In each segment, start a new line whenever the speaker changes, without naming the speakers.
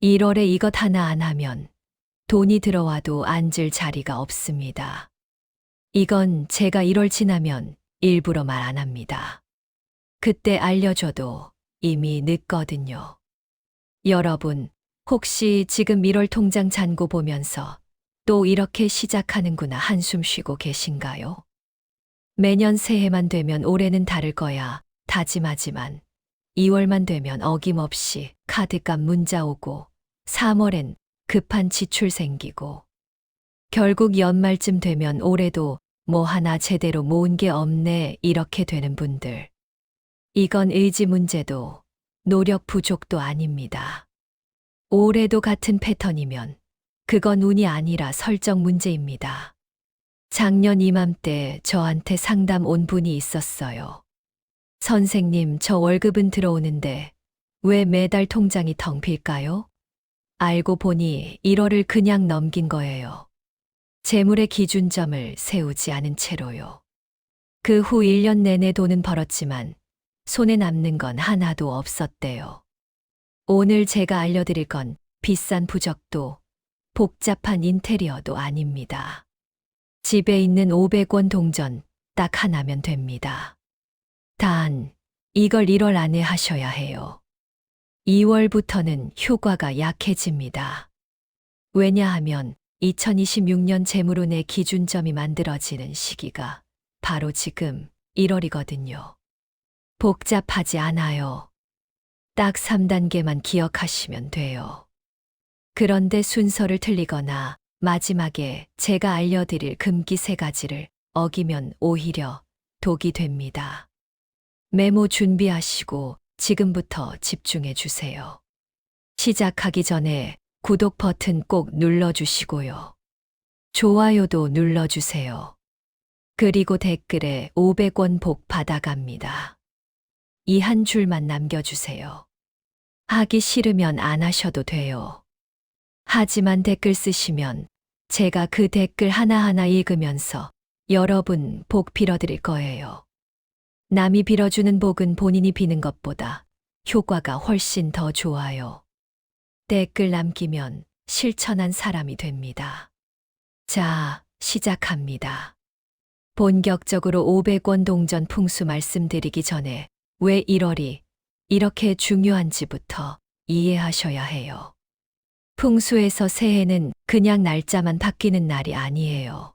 1월에 이것 하나 안 하면 돈이 들어와도 앉을 자리가 없습니다. 이건 제가 1월 지나면 일부러 말 안 합니다. 그때 알려줘도 이미 늦거든요. 여러분, 혹시 지금 1월 통장 잔고 보면서 또 이렇게 시작하는구나 한숨 쉬고 계신가요? 매년 새해만 되면 올해는 다를 거야 다짐하지만 2월만 되면 어김없이 카드값 문자 오고 3월엔 급한 지출 생기고 결국 연말쯤 되면 올해도 뭐 하나 제대로 모은 게 없네 이렇게 되는 분들. 이건 의지 문제도 노력 부족도 아닙니다. 올해도 같은 패턴이면 그건 운이 아니라 설정 문제입니다. 작년 이맘때 저한테 상담 온 분이 있었어요. 선생님, 저 월급은 들어오는데 왜 매달 통장이 텅 빌까요? 알고 보니 1월을 그냥 넘긴 거예요. 재물의 기준점을 세우지 않은 채로요. 그 후 1년 내내 돈은 벌었지만 손에 남는 건 하나도 없었대요. 오늘 제가 알려드릴 건 비싼 부적도 복잡한 인테리어도 아닙니다. 집에 있는 500원 동전 딱 하나면 됩니다. 단, 이걸 1월 안에 하셔야 해요. 2월부터는 효과가 약해집니다. 왜냐하면 2026년 재물운의 기준점이 만들어지는 시기가 바로 지금 1월이거든요. 복잡하지 않아요. 딱 3단계만 기억하시면 돼요. 그런데 순서를 틀리거나 마지막에 제가 알려드릴 금기 3가지를 어기면 오히려 독이 됩니다. 메모 준비하시고 지금부터 집중해 주세요. 시작하기 전에 구독 버튼 꼭 눌러주시고요. 좋아요도 눌러주세요. 그리고 댓글에 500원 복 받아갑니다. 이 한 줄만 남겨주세요. 하기 싫으면 안 하셔도 돼요. 하지만 댓글 쓰시면 제가 그 댓글 하나하나 읽으면서 여러분 복 빌어드릴 거예요. 남이 빌어주는 복은 본인이 비는 것보다 효과가 훨씬 더 좋아요. 댓글 남기면 실천한 사람이 됩니다. 자, 시작합니다. 본격적으로 500원 동전 풍수 말씀드리기 전에 왜 1월이 이렇게 중요한지부터 이해하셔야 해요. 풍수에서 새해는 그냥 날짜만 바뀌는 날이 아니에요.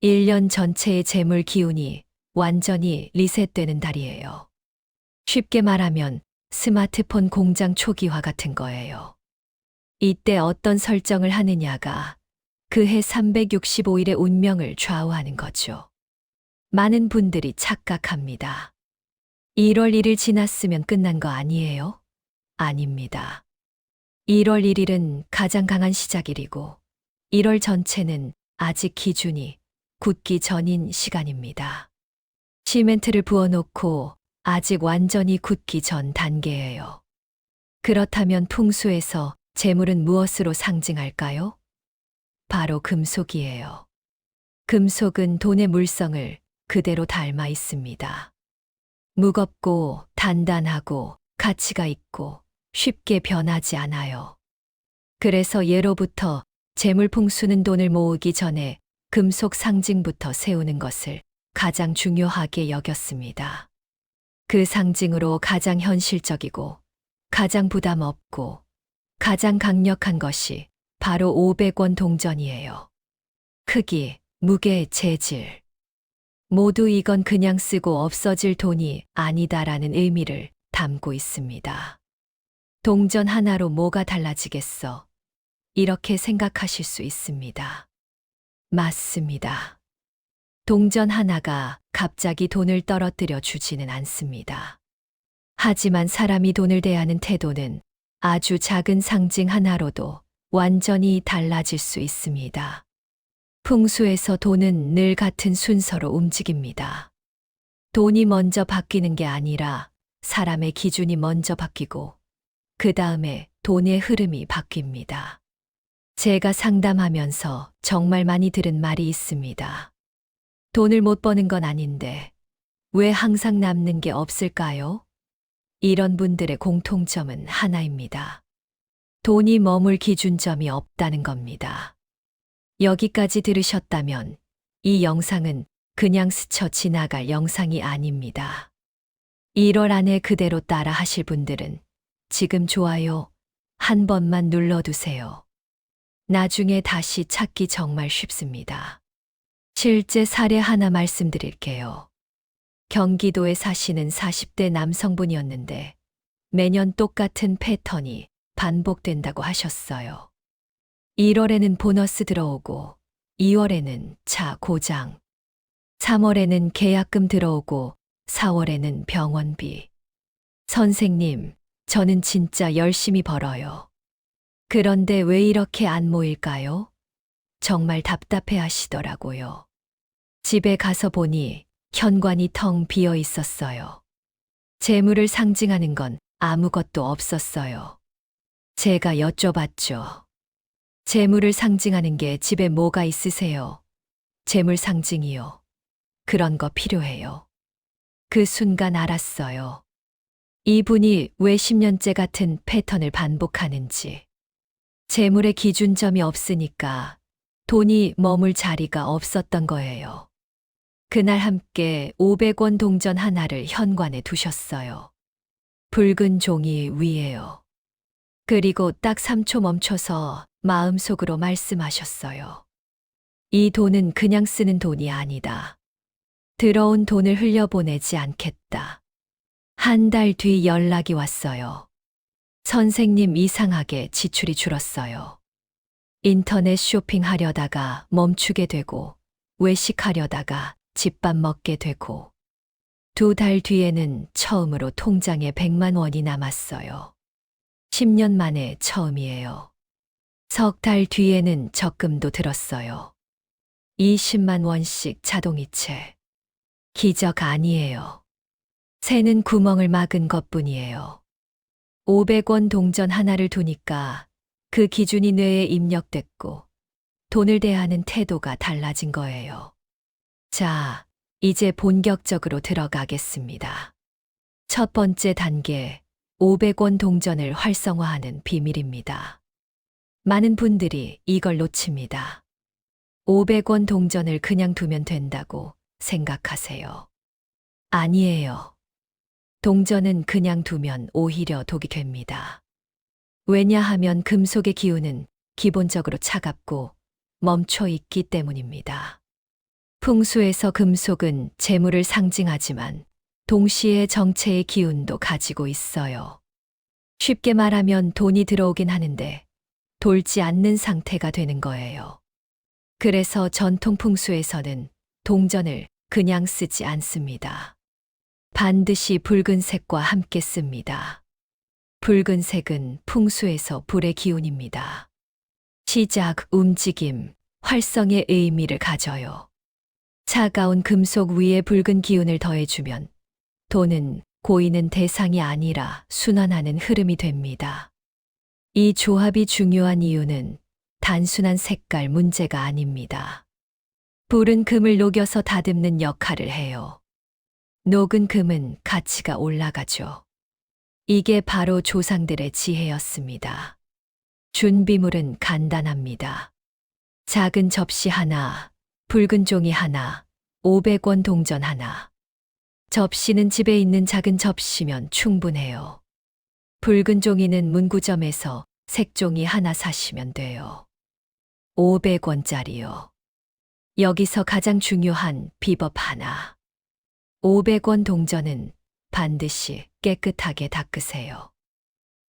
1년 전체의 재물 기운이 완전히 리셋되는 달이에요. 쉽게 말하면 스마트폰 공장 초기화 같은 거예요. 이때 어떤 설정을 하느냐가 그 해 365일의 운명을 좌우하는 거죠. 많은 분들이 착각합니다. 1월 1일 지났으면 끝난 거 아니에요? 아닙니다. 1월 1일은 가장 강한 시작일이고 1월 전체는 아직 기준이 굳기 전인 시간입니다. 시멘트를 부어놓고 아직 완전히 굳기 전 단계예요. 그렇다면 풍수에서 재물은 무엇으로 상징할까요? 바로 금속이에요. 금속은 돈의 물성을 그대로 닮아 있습니다. 무겁고 단단하고 가치가 있고 쉽게 변하지 않아요. 그래서 예로부터 재물 풍수는 돈을 모으기 전에 금속 상징부터 세우는 것을 가장 중요하게 여겼습니다. 그 상징으로 가장 현실적이고 가장 부담 없고 가장 강력한 것이 바로 500원 동전이에요. 크기, 무게, 재질. 모두 이건 그냥 쓰고 없어질 돈이 아니다라는 의미를 담고 있습니다. 동전 하나로 뭐가 달라지겠어? 이렇게 생각하실 수 있습니다. 맞습니다. 동전 하나가 갑자기 돈을 떨어뜨려 주지는 않습니다. 하지만 사람이 돈을 대하는 태도는 아주 작은 상징 하나로도 완전히 달라질 수 있습니다. 풍수에서 돈은 늘 같은 순서로 움직입니다. 돈이 먼저 바뀌는 게 아니라 사람의 기준이 먼저 바뀌고 그 다음에 돈의 흐름이 바뀝니다. 제가 상담하면서 정말 많이 들은 말이 있습니다. 돈을 못 버는 건 아닌데 왜 항상 남는 게 없을까요? 이런 분들의 공통점은 하나입니다. 돈이 머물 기준점이 없다는 겁니다. 여기까지 들으셨다면 이 영상은 그냥 스쳐 지나갈 영상이 아닙니다. 1월 안에 그대로 따라 하실 분들은 지금 좋아요 한 번만 눌러두세요. 나중에 다시 찾기 정말 쉽습니다. 실제 사례 하나 말씀드릴게요. 경기도에 사시는 40대 남성분이었는데 매년 똑같은 패턴이 반복된다고 하셨어요. 1월에는 보너스 들어오고 2월에는 차 고장, 3월에는 계약금 들어오고 4월에는 병원비. 선생님, 저는 진짜 열심히 벌어요. 그런데 왜 이렇게 안 모일까요? 정말 답답해 하시더라고요. 집에 가서 보니 현관이 텅 비어 있었어요. 재물을 상징하는 건 아무것도 없었어요. 제가 여쭤봤죠. 재물을 상징하는 게 집에 뭐가 있으세요? 재물 상징이요. 그런 거 필요해요. 그 순간 알았어요. 이분이 왜 10년째 같은 패턴을 반복하는지. 재물의 기준점이 없으니까 돈이 머물 자리가 없었던 거예요. 그날 함께 500원 동전 하나를 현관에 두셨어요. 붉은 종이 위에요. 그리고 딱 3초 멈춰서 마음속으로 말씀하셨어요. 이 돈은 그냥 쓰는 돈이 아니다. 들어온 돈을 흘려보내지 않겠다. 한 달 뒤 연락이 왔어요. 선생님, 이상하게 지출이 줄었어요. 인터넷 쇼핑하려다가 멈추게 되고 외식하려다가 집밥 먹게 되고 2달 뒤에는 처음으로 통장에 100만 원이 남았어요. 10년 만에 처음이에요. 석 달 뒤에는 적금도 들었어요. 20만 원씩 자동이체. 기적 아니에요. 새는 구멍을 막은 것뿐이에요. 500원 동전 하나를 두니까 그 기준이 뇌에 입력됐고 돈을 대하는 태도가 달라진 거예요. 자, 이제 본격적으로 들어가겠습니다. 첫 번째 단계, 500원 동전을 활성화하는 비밀입니다. 많은 분들이 이걸 놓칩니다. 500원 동전을 그냥 두면 된다고 생각하세요. 아니에요. 동전은 그냥 두면 오히려 독이 됩니다. 왜냐하면 금속의 기운은 기본적으로 차갑고 멈춰 있기 때문입니다. 풍수에서 금속은 재물을 상징하지만 동시에 정체의 기운도 가지고 있어요. 쉽게 말하면 돈이 들어오긴 하는데 돌지 않는 상태가 되는 거예요. 그래서 전통 풍수에서는 동전을 그냥 쓰지 않습니다. 반드시 붉은색과 함께 씁니다. 붉은색은 풍수에서 불의 기운입니다. 시작, 움직임, 활성의 의미를 가져요. 차가운 금속 위에 붉은 기운을 더해주면 돈은 고이는 대상이 아니라 순환하는 흐름이 됩니다. 이 조합이 중요한 이유는 단순한 색깔 문제가 아닙니다. 불은 금을 녹여서 다듬는 역할을 해요. 녹은 금은 가치가 올라가죠. 이게 바로 조상들의 지혜였습니다. 준비물은 간단합니다. 작은 접시 하나, 붉은 종이 하나, 500원 동전 하나. 접시는 집에 있는 작은 접시면 충분해요. 붉은 종이는 문구점에서 색종이 하나 사시면 돼요. 500원짜리요. 여기서 가장 중요한 비법 하나. 500원 동전은 반드시 깨끗하게 닦으세요.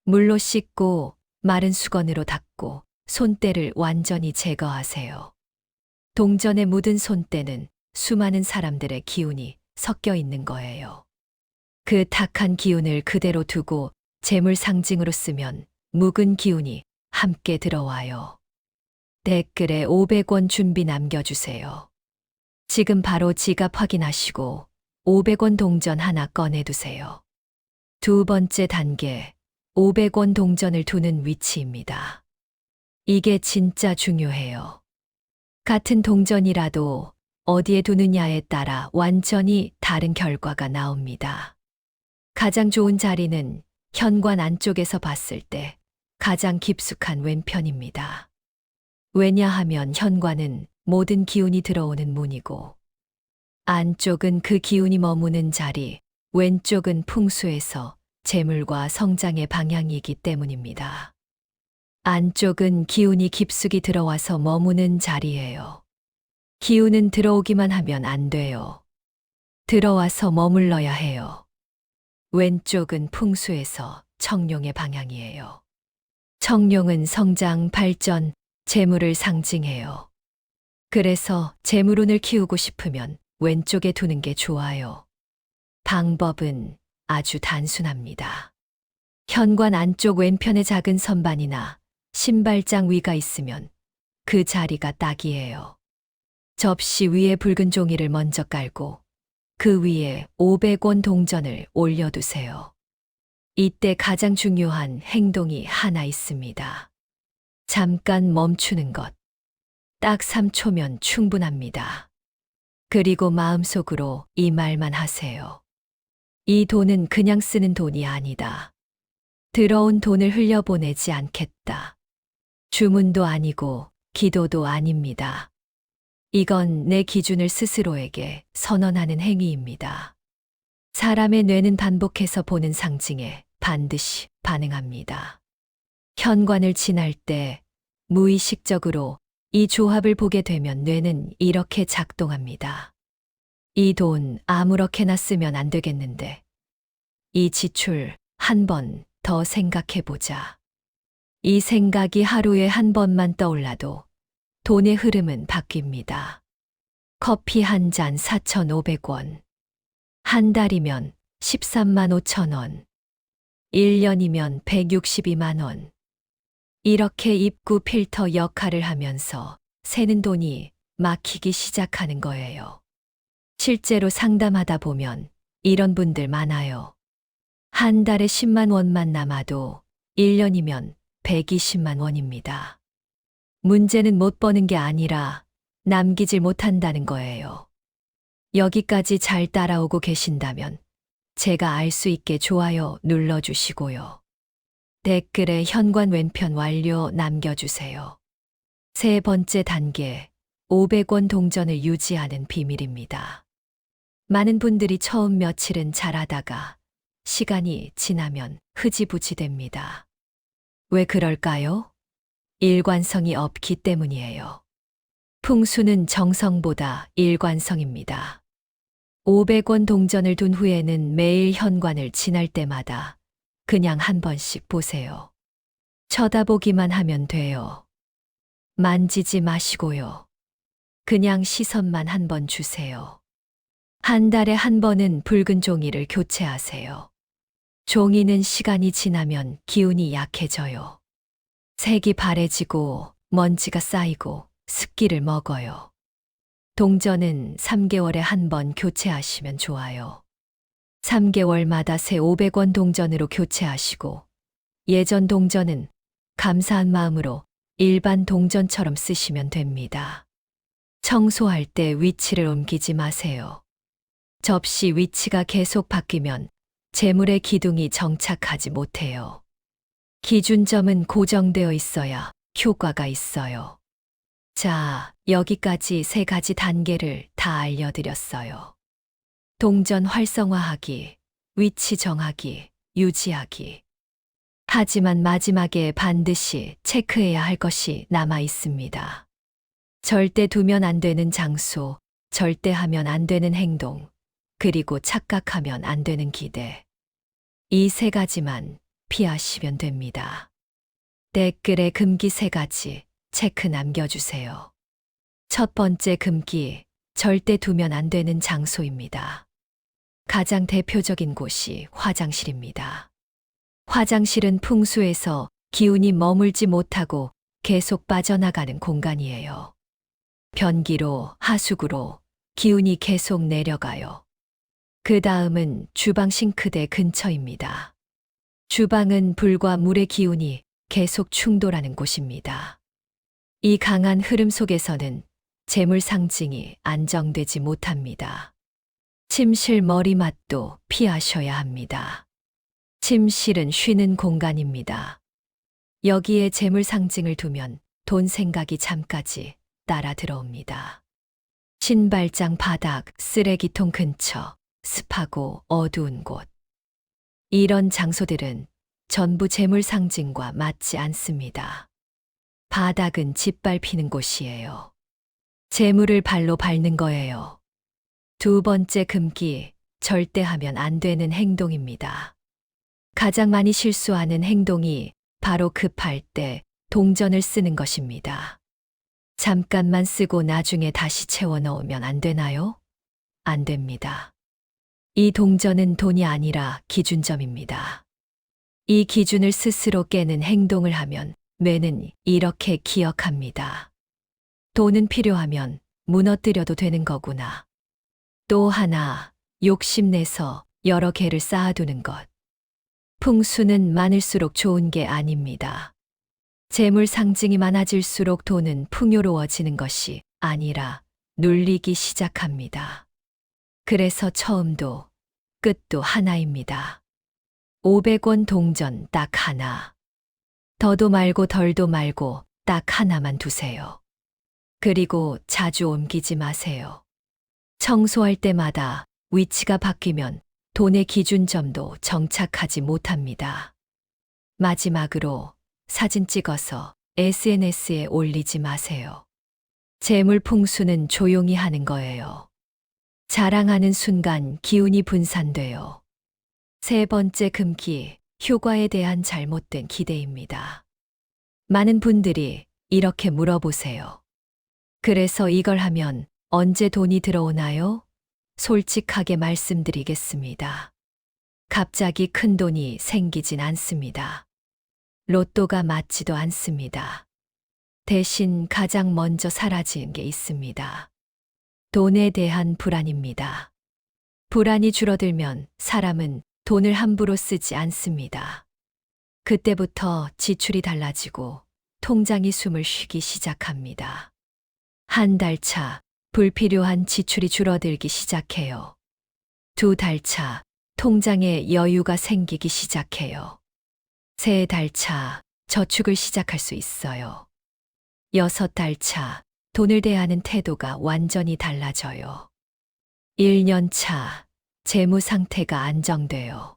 물로 씻고 마른 수건으로 닦고 손때를 완전히 제거하세요. 동전에 묻은 손때는 수많은 사람들의 기운이 섞여 있는 거예요. 그 탁한 기운을 그대로 두고 재물 상징으로 쓰면 묵은 기운이 함께 들어와요. 댓글에 500원 준비 남겨주세요. 지금 바로 지갑 확인하시고 500원 동전 하나 꺼내두세요. 두 번째 단계, 500원 동전을 두는 위치입니다. 이게 진짜 중요해요. 같은 동전이라도 어디에 두느냐에 따라 완전히 다른 결과가 나옵니다. 가장 좋은 자리는 현관 안쪽에서 봤을 때 가장 깊숙한 왼편입니다. 왜냐하면 현관은 모든 기운이 들어오는 문이고, 안쪽은 그 기운이 머무는 자리, 왼쪽은 풍수에서 재물과 성장의 방향이기 때문입니다. 안쪽은 기운이 깊숙이 들어와서 머무는 자리예요. 기운은 들어오기만 하면 안 돼요. 들어와서 머물러야 해요. 왼쪽은 풍수에서 청룡의 방향이에요. 청룡은 성장, 발전, 재물을 상징해요. 그래서 재물운을 키우고 싶으면 왼쪽에 두는 게 좋아요. 방법은 아주 단순합니다. 현관 안쪽 왼편에 작은 선반이나 신발장 위가 있으면 그 자리가 딱이에요. 접시 위에 붉은 종이를 먼저 깔고 그 위에 500원 동전을 올려두세요. 이때 가장 중요한 행동이 하나 있습니다. 잠깐 멈추는 것. 딱 3초면 충분합니다. 그리고 마음속으로 이 말만 하세요. 이 돈은 그냥 쓰는 돈이 아니다. 들어온 돈을 흘려보내지 않겠다. 주문도 아니고 기도도 아닙니다. 이건 내 기준을 스스로에게 선언하는 행위입니다. 사람의 뇌는 반복해서 보는 상징에 반드시 반응합니다. 현관을 지날 때 무의식적으로 이 조합을 보게 되면 뇌는 이렇게 작동합니다. 이 돈 아무렇게나 쓰면 안 되겠는데. 이 지출 한 번 더 생각해 보자. 이 생각이 하루에 한 번만 떠올라도 돈의 흐름은 바뀝니다. 커피 한 잔 4,500원. 한 달이면 13만 5천 원. 1년이면 162만 원. 이렇게 입구 필터 역할을 하면서 새는 돈이 막히기 시작하는 거예요. 실제로 상담하다 보면 이런 분들 많아요. 한 달에 10만 원만 남아도 1년이면 120만 원입니다. 문제는 못 버는 게 아니라 남기질 못한다는 거예요. 여기까지 잘 따라오고 계신다면 제가 알 수 있게 좋아요 눌러주시고요. 댓글에 현관 왼편 완료 남겨주세요. 세 번째 단계, 500원 동전을 유지하는 비밀입니다. 많은 분들이 처음 며칠은 잘하다가 시간이 지나면 흐지부지 됩니다. 왜 그럴까요? 일관성이 없기 때문이에요. 풍수는 정성보다 일관성입니다. 500원 동전을 둔 후에는 매일 현관을 지날 때마다 그냥 한 번씩 보세요. 쳐다보기만 하면 돼요. 만지지 마시고요. 그냥 시선만 한 번 주세요. 한 달에 한 번은 붉은 종이를 교체하세요. 종이는 시간이 지나면 기운이 약해져요. 색이 바래지고 먼지가 쌓이고 습기를 먹어요. 동전은 3개월에 한 번 교체하시면 좋아요. 3개월마다 새 500원 동전으로 교체하시고 예전 동전은 감사한 마음으로 일반 동전처럼 쓰시면 됩니다. 청소할 때 위치를 옮기지 마세요. 접시 위치가 계속 바뀌면 재물의 기둥이 정착하지 못해요. 기준점은 고정되어 있어야 효과가 있어요. 자, 여기까지 세 가지 단계를 다 알려드렸어요. 동전 활성화하기, 위치 정하기, 유지하기. 하지만 마지막에 반드시 체크해야 할 것이 남아 있습니다. 절대 두면 안 되는 장소, 절대 하면 안 되는 행동, 그리고 착각하면 안 되는 기대. 이 세 가지만 피하시면 됩니다. 댓글에 금기 세 가지 체크 남겨주세요. 첫 번째 금기, 절대 두면 안 되는 장소입니다. 가장 대표적인 곳이 화장실입니다. 화장실은 풍수에서 기운이 머물지 못하고 계속 빠져나가는 공간이에요. 변기로, 하수구로 기운이 계속 내려가요. 그 다음은 주방 싱크대 근처입니다. 주방은 불과 물의 기운이 계속 충돌하는 곳입니다. 이 강한 흐름 속에서는 재물 상징이 안정되지 못합니다. 침실 머리맡도 피하셔야 합니다. 침실은 쉬는 공간입니다. 여기에 재물 상징을 두면 돈 생각이 잠까지 따라 들어옵니다. 신발장 바닥, 쓰레기통 근처, 습하고 어두운 곳. 이런 장소들은 전부 재물 상징과 맞지 않습니다. 바닥은 짓밟히는 곳이에요. 재물을 발로 밟는 거예요. 두 번째 금기, 절대 하면 안 되는 행동입니다. 가장 많이 실수하는 행동이 바로 급할 때 동전을 쓰는 것입니다. 잠깐만 쓰고 나중에 다시 채워 넣으면 안 되나요? 안 됩니다. 이 동전은 돈이 아니라 기준점입니다. 이 기준을 스스로 깨는 행동을 하면 뇌는 이렇게 기억합니다. 돈은 필요하면 무너뜨려도 되는 거구나. 또 하나, 욕심내서 여러 개를 쌓아두는 것. 풍수는 많을수록 좋은 게 아닙니다. 재물 상징이 많아질수록 돈은 풍요로워지는 것이 아니라 눌리기 시작합니다. 그래서 처음도 끝도 하나입니다. 500원 동전 딱 하나. 더도 말고 덜도 말고 딱 하나만 두세요. 그리고 자주 옮기지 마세요. 청소할 때마다 위치가 바뀌면 돈의 기준점도 정착하지 못합니다. 마지막으로 사진 찍어서 SNS에 올리지 마세요. 재물 풍수는 조용히 하는 거예요. 자랑하는 순간 기운이 분산돼요. 세 번째 금기, 효과에 대한 잘못된 기대입니다. 많은 분들이 이렇게 물어보세요. 그래서 이걸 하면 언제 돈이 들어오나요? 솔직하게 말씀드리겠습니다. 갑자기 큰 돈이 생기진 않습니다. 로또가 맞지도 않습니다. 대신 가장 먼저 사라지는 게 있습니다. 돈에 대한 불안입니다. 불안이 줄어들면 사람은 돈을 함부로 쓰지 않습니다. 그때부터 지출이 달라지고 통장이 숨을 쉬기 시작합니다. 한 달 차, 불필요한 지출이 줄어들기 시작해요. 두 달 차, 통장에 여유가 생기기 시작해요. 세 달 차, 저축을 시작할 수 있어요. 6달 차, 돈을 대하는 태도가 완전히 달라져요. 1년 차, 재무 상태가 안정돼요.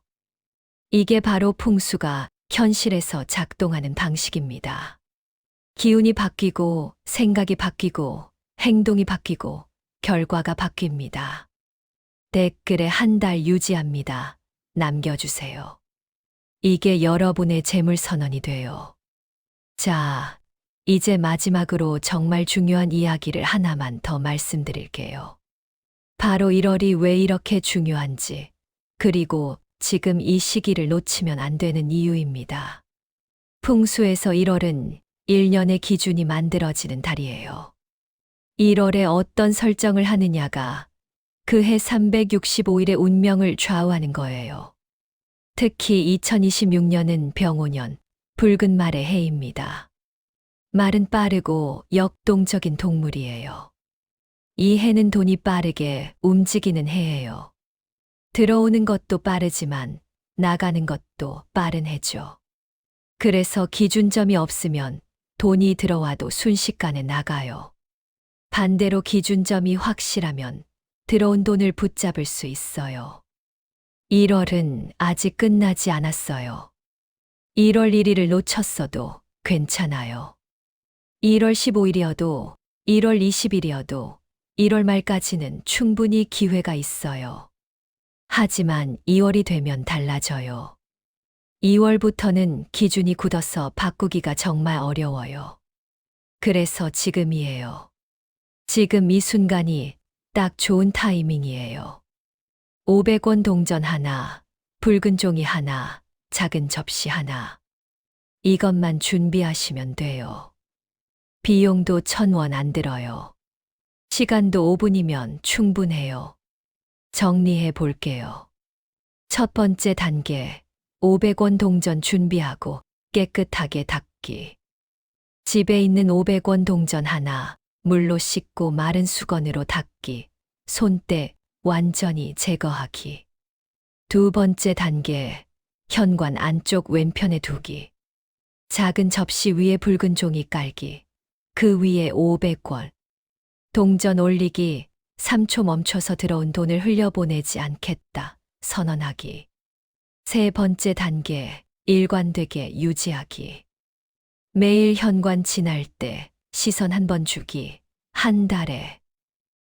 이게 바로 풍수가 현실에서 작동하는 방식입니다. 기운이 바뀌고, 생각이 바뀌고, 행동이 바뀌고, 결과가 바뀝니다. 댓글에 한 달 유지합니다. 남겨주세요. 이게 여러분의 재물 선언이 돼요. 자, 이제 마지막으로 정말 중요한 이야기를 하나만 더 말씀드릴게요. 바로 1월이 왜 이렇게 중요한지, 그리고 지금 이 시기를 놓치면 안 되는 이유입니다. 풍수에서 1월은 1년의 기준이 만들어지는 달이에요. 1월에 어떤 설정을 하느냐가 그 해 365일의 운명을 좌우하는 거예요. 특히 2026년은 병오년, 붉은 말의 해입니다. 말은 빠르고 역동적인 동물이에요. 이 해는 돈이 빠르게 움직이는 해예요. 들어오는 것도 빠르지만 나가는 것도 빠른 해죠. 그래서 기준점이 없으면 돈이 들어와도 순식간에 나가요. 반대로 기준점이 확실하면 들어온 돈을 붙잡을 수 있어요. 1월은 아직 끝나지 않았어요. 1월 1일을 놓쳤어도 괜찮아요. 1월 15일이어도 1월 20일이어도 1월 말까지는 충분히 기회가 있어요. 하지만 2월이 되면 달라져요. 2월부터는 기준이 굳어서 바꾸기가 정말 어려워요. 그래서 지금이에요. 지금 이 순간이 딱 좋은 타이밍이에요. 500원 동전 하나, 붉은 종이 하나, 작은 접시 하나. 이것만 준비하시면 돼요. 비용도 1,000원 안 들어요. 시간도 5분이면 충분해요. 정리해 볼게요. 첫 번째 단계, 500원 동전 준비하고 깨끗하게 닦기. 집에 있는 500원 동전 하나, 물로 씻고 마른 수건으로 닦기. 손때 완전히 제거하기. 두 번째 단계, 현관 안쪽 왼편에 두기. 작은 접시 위에 붉은 종이 깔기. 그 위에 500원. 동전 올리기. 3초 멈춰서 들어온 돈을 흘려보내지 않겠다. 선언하기. 세 번째 단계. 일관되게 유지하기. 매일 현관 지날 때 시선 한 번 주기. 한 달에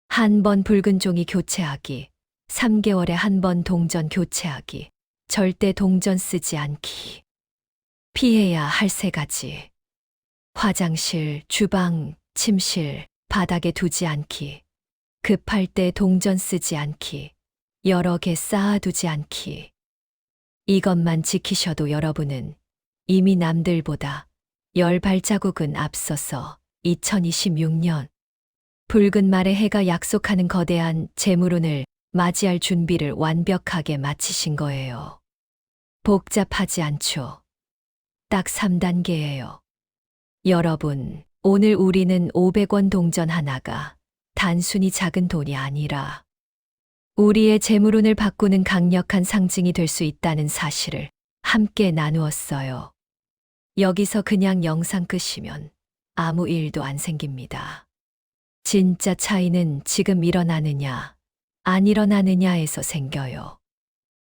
한 번 붉은 종이 교체하기. 3개월에 한 번 동전 교체하기. 절대 동전 쓰지 않기. 피해야 할 3가지. 화장실, 주방, 침실, 바닥에 두지 않기. 급할 때 동전 쓰지 않기. 여러 개 쌓아두지 않기. 이것만 지키셔도 여러분은 이미 남들보다 10발자국은 앞서서 2026년 붉은 말의 해가 약속하는 거대한 재물운을 맞이할 준비를 완벽하게 마치신 거예요. 복잡하지 않죠. 딱 3단계예요. 여러분, 오늘 우리는 500원 동전 하나가 단순히 작은 돈이 아니라 우리의 재물운을 바꾸는 강력한 상징이 될 수 있다는 사실을 함께 나누었어요. 여기서 그냥 영상 끄시면 아무 일도 안 생깁니다. 진짜 차이는 지금 일어나느냐, 안 일어나느냐에서 생겨요.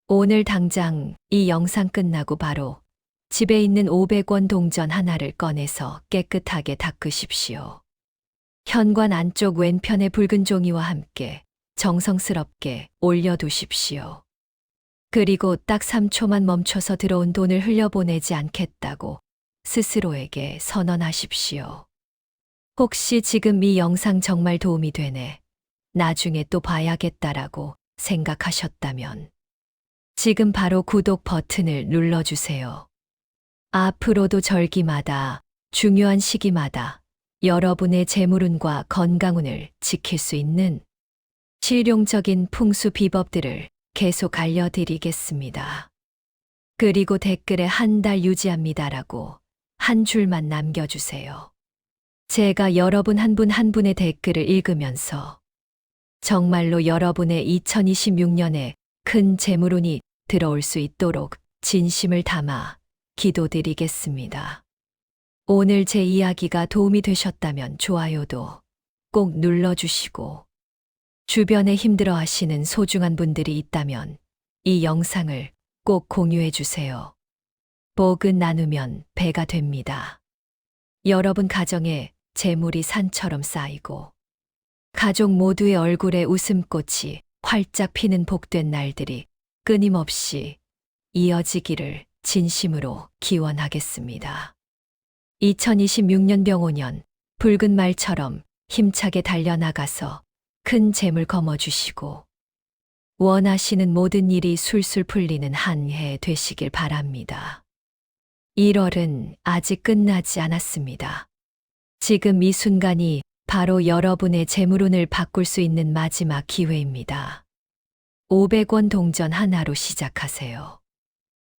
오늘 당장 이 영상 끝나고 바로 집에 있는 500원 동전 하나를 꺼내서 깨끗하게 닦으십시오. 현관 안쪽 왼편의 붉은 종이와 함께 정성스럽게 올려두십시오. 그리고 딱 3초만 멈춰서 들어온 돈을 흘려보내지 않겠다고 스스로에게 선언하십시오. 혹시 지금 이 영상 정말 도움이 되네, 나중에 또 봐야겠다라고 생각하셨다면 지금 바로 구독 버튼을 눌러주세요. 앞으로도 절기마다, 중요한 시기마다 여러분의 재물운과 건강운을 지킬 수 있는 실용적인 풍수 비법들을 계속 알려드리겠습니다. 그리고 댓글에 한 달 유지합니다라고 한 줄만 남겨주세요. 제가 여러분 한 분 한 분의 댓글을 읽으면서 정말로 여러분의 2026년에 큰 재물운이 들어올 수 있도록 진심을 담아 기도드리겠습니다. 오늘 제 이야기가 도움이 되셨다면 좋아요도 꼭 눌러주시고, 주변에 힘들어하시는 소중한 분들이 있다면 이 영상을 꼭 공유해 주세요. 복은 나누면 배가 됩니다. 여러분 가정에 재물이 산처럼 쌓이고 가족 모두의 얼굴에 웃음꽃이 활짝 피는 복된 날들이 끊임없이 이어지기를 진심으로 기원하겠습니다. 2026년 병오년 붉은 말처럼 힘차게 달려나가서 큰 재물 거머쥐시고 원하시는 모든 일이 술술 풀리는 한 해 되시길 바랍니다. 1월은 아직 끝나지 않았습니다. 지금 이 순간이 바로 여러분의 재물운을 바꿀 수 있는 마지막 기회입니다. 500원 동전 하나로 시작하세요.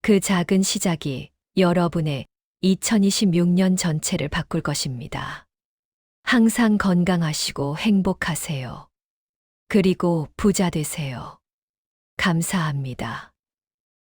그 작은 시작이 여러분의 2026년 전체를 바꿀 것입니다. 항상 건강하시고 행복하세요. 그리고 부자 되세요. 감사합니다.